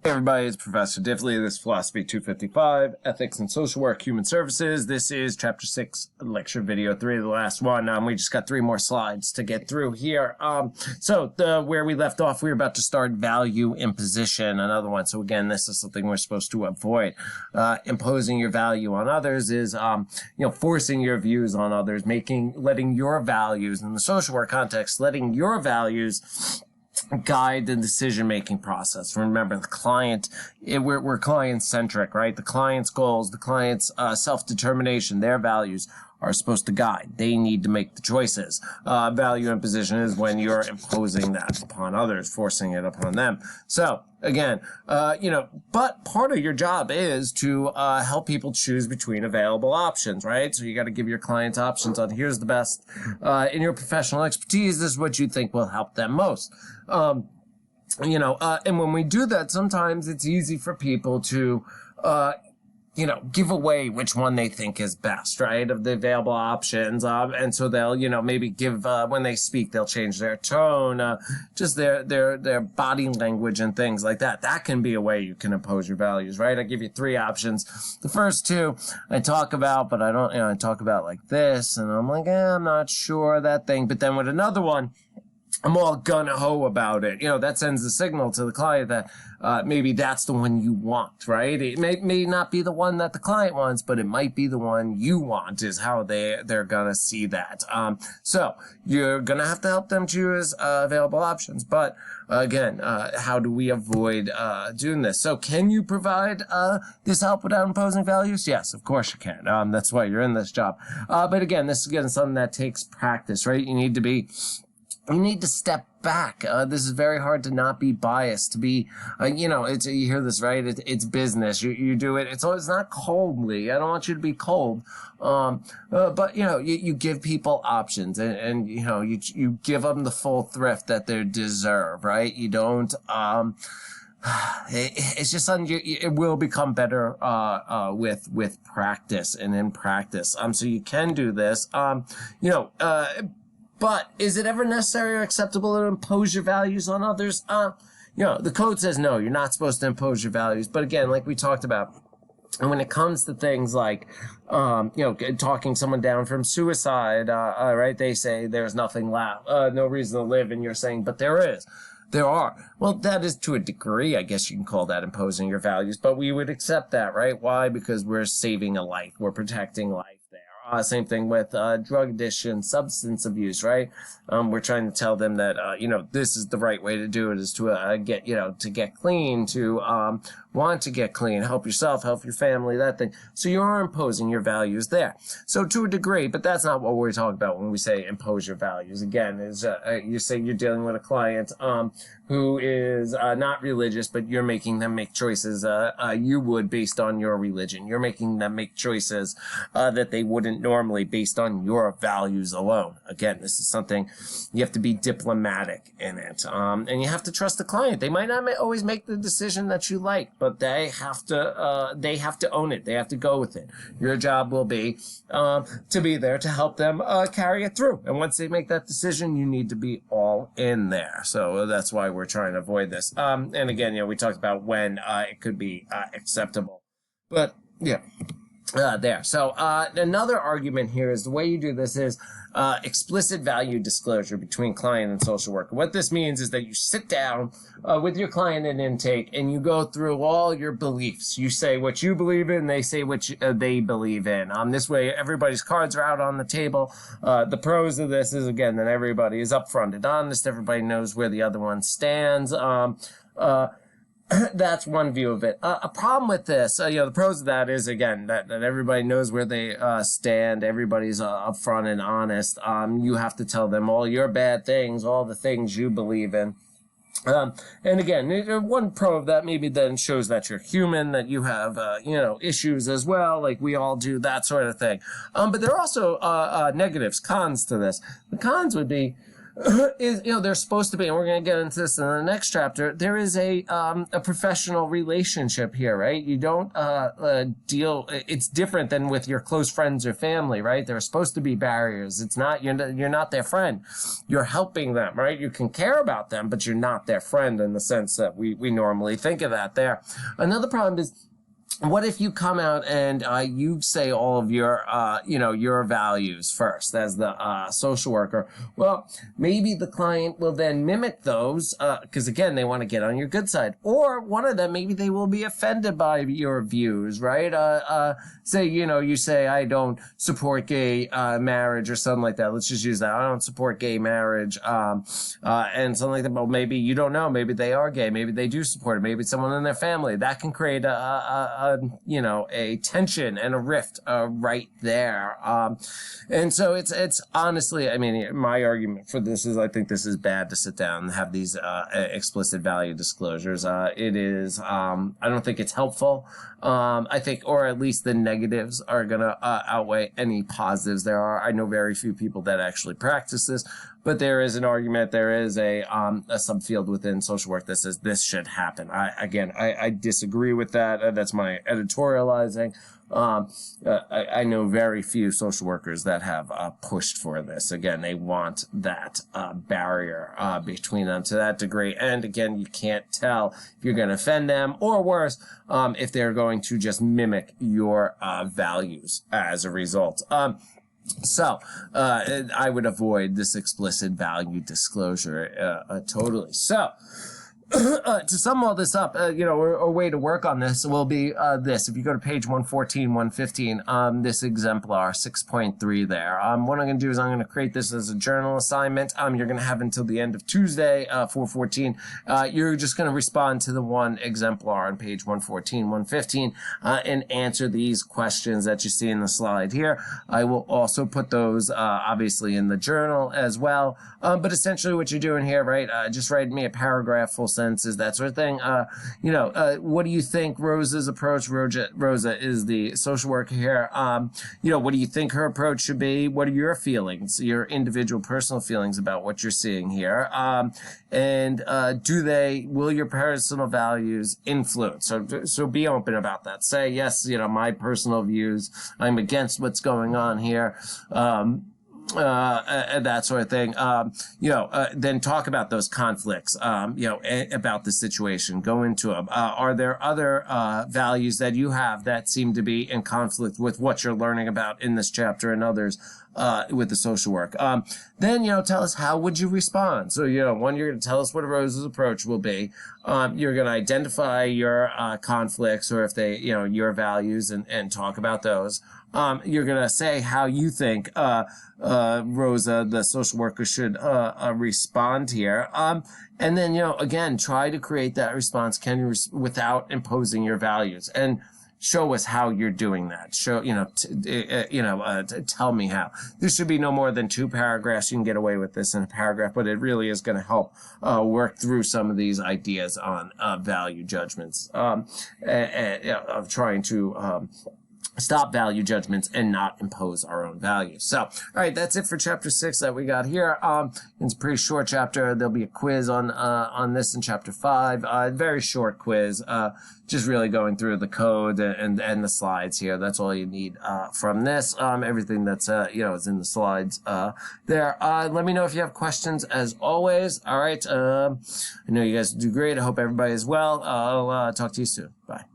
Hey everybody, it's Professor Diffley. This is Philosophy 255, Ethics and Social Work, Human Services. This is Chapter 6, Lecture Video 3, the last one. We just got 3 more slides to get through here. Where we left off, we were about to start value imposition, another one. So again, this is something we're supposed to avoid. Imposing your value on others is, forcing your views on others, letting your values, in the social work context, letting your values guide the decision-making process. Remember, the client, we're client-centric, right? The client's goals, the client's self-determination, their values are supposed to guide. They need to make the choices. Value imposition is when you're imposing that upon others, forcing it upon them. So, again, but part of your job is to help people choose between available options, right? So you got to give your clients options on here's the best. In your professional expertise, this is what you think will help them most. And when we do that, sometimes it's easy for people to, give away which one they think is best, right, of the available options. And so they'll, maybe give, when they speak, they'll change their tone, just their body language and things like that. That can be a way you can impose your values, right? I give you 3 options. The first 2 I talk about, but I don't, I talk about like this, and I'm like, I'm not sure that thing. But then with another one, I'm all gung-ho about it. That sends a signal to the client that maybe that's the one you want, right? It may not be the one that the client wants, but it might be the one you want is how they're gonna see that. So you're gonna have to help them choose available options. But again, how do we avoid doing this? So can you provide this help without imposing values? Yes, of course you can. That's why you're in this job. But again, this is something that takes practice, right? You need to step back. This is very hard to not be biased, to be, you hear this, right? It's business. You do it. It's not coldly. I don't want you to be cold. But you give people options and you give them the full thrift that they deserve, right? You don't, it's just something it will become better, with practice and in practice. So you can do this, but is it ever necessary or acceptable to impose your values on others? The code says no, you're not supposed to impose your values. But again, like we talked about, and when it comes to things like, talking someone down from suicide, right? They say there's nothing left, no reason to live. And you're saying, but there is. There are. Well, that is to a degree, I guess you can call that imposing your values, but we would accept that, right? Why? Because we're saving a life. We're protecting life there. Same thing with drug addiction, substance abuse, right? We're trying to tell them that, this is the right way to do it is to get clean, to want to get clean, help yourself, help your family, that thing. So you are imposing your values there. So to a degree, but that's not what we're talking about when we say impose your values. Again, is you say you're dealing with a client who is not religious, but you're making them make choices you would based on your religion. You're making them make choices that they wouldn't normally based on your values alone. Again, this is something you have to be diplomatic in it. And you have to trust the client. They might not always make the decision that you like, but they have to own it. They have to go with it. Your job will be to be there to help them carry it through. And once they make that decision, you need to be all in there. So that's why we're trying to avoid this. And again, we talked about when it could be acceptable. But yeah. There. So, another argument here is the way you do this is, explicit value disclosure between client and social worker. What this means is that you sit down, with your client in intake and you go through all your beliefs. You say what you believe in, they say what they believe in. This way, everybody's cards are out on the table. The pros of this is, again, that everybody is upfront and honest. Everybody knows where the other one stands. That's one view of it. A problem with this, the pros of that is, again, that everybody knows where they stand. Everybody's upfront and honest. You have to tell them all your bad things, all the things you believe in. And again, one pro of that maybe then shows that you're human, that you have, issues as well, like we all do, that sort of thing. But there are also negatives, cons to this. The cons would be, is, there's supposed to be, and we're going to get into this in the next chapter, there is a professional relationship here, right? You don't it's different than with your close friends or family, right? There are supposed to be barriers. It's not, you're not their friend. You're helping them, right? You can care about them, but you're not their friend in the sense that we normally think of that there. Another problem is, what if you come out and you say all of your, your values first as the social worker? Well, maybe the client will then mimic those because, again, they want to get on your good side. Or one of them, maybe they will be offended by your views, right? Say, you say, I don't support gay marriage or something like that. Let's just use that. I don't support gay marriage and something like that. Well, maybe you don't know. Maybe they are gay. Maybe they do support it. Maybe it's someone in their family. That can create a tension and a rift right there. And so it's honestly, I mean, my argument for this is I think this is bad to sit down and have these explicit value disclosures. It is, I don't think it's helpful. I think, or at least the negatives are going to outweigh any positives there are. I know very few people that actually practice this, but there is an argument, there is a subfield within social work that says this should happen. I disagree with that. That's my editorializing. I know very few social workers that have pushed for this. Again, they want that barrier between them to that degree. And again, you can't tell if you're going to offend them, or worse, if they're going to just mimic your values as a result. So, I would avoid this explicit value disclosure totally. So, to sum all this up, a way to work on this will be this. If you go to page 114, 115, this exemplar, 6.3 there. What I'm going to do is I'm going to create this as a journal assignment. You're going to have until the end of Tuesday, 4/14. You're just going to respond to the one exemplar on page 114, 115, and answer these questions that you see in the slide here. I will also put those, obviously, in the journal as well. But essentially what you're doing here, right, just write me a paragraph, full sentences, that sort of thing. What do you think Rosa's approach? Rosa is the social worker here. What do you think her approach should be? What are your feelings, your individual personal feelings about what you're seeing here? Will your personal values influence? So be open about that. Say, yes, my personal views, I'm against what's going on here. That sort of thing. Then talk about those conflicts, about the situation. Go into them. Are there other values that you have that seem to be in conflict with what you're learning about in this chapter and others with the social work? Then, tell us, how would you respond? So, one, you're going to tell us what Rose's approach will be. You're going to identify your conflicts, or if they, your values, and talk about those. You're going to say how you think Rosa, the social worker, should respond here. And then, again, try to create that response without imposing your values. And show us how you're doing that. Tell me how. This should be no more than 2 paragraphs. You can get away with this in a paragraph, but it really is going to help work through some of these ideas on value judgments, of trying to stop value judgments and not impose our own values. So, all right, that's it for chapter 6 that we got here. It's a pretty short chapter. There'll be a quiz on this in chapter 5. Very short quiz. Just really going through the code and the slides here. That's all you need from this. Everything that's is in the slides there. Let me know if you have questions, as always. All right. I know you guys do great. I hope everybody is well. I'll talk to you soon. Bye.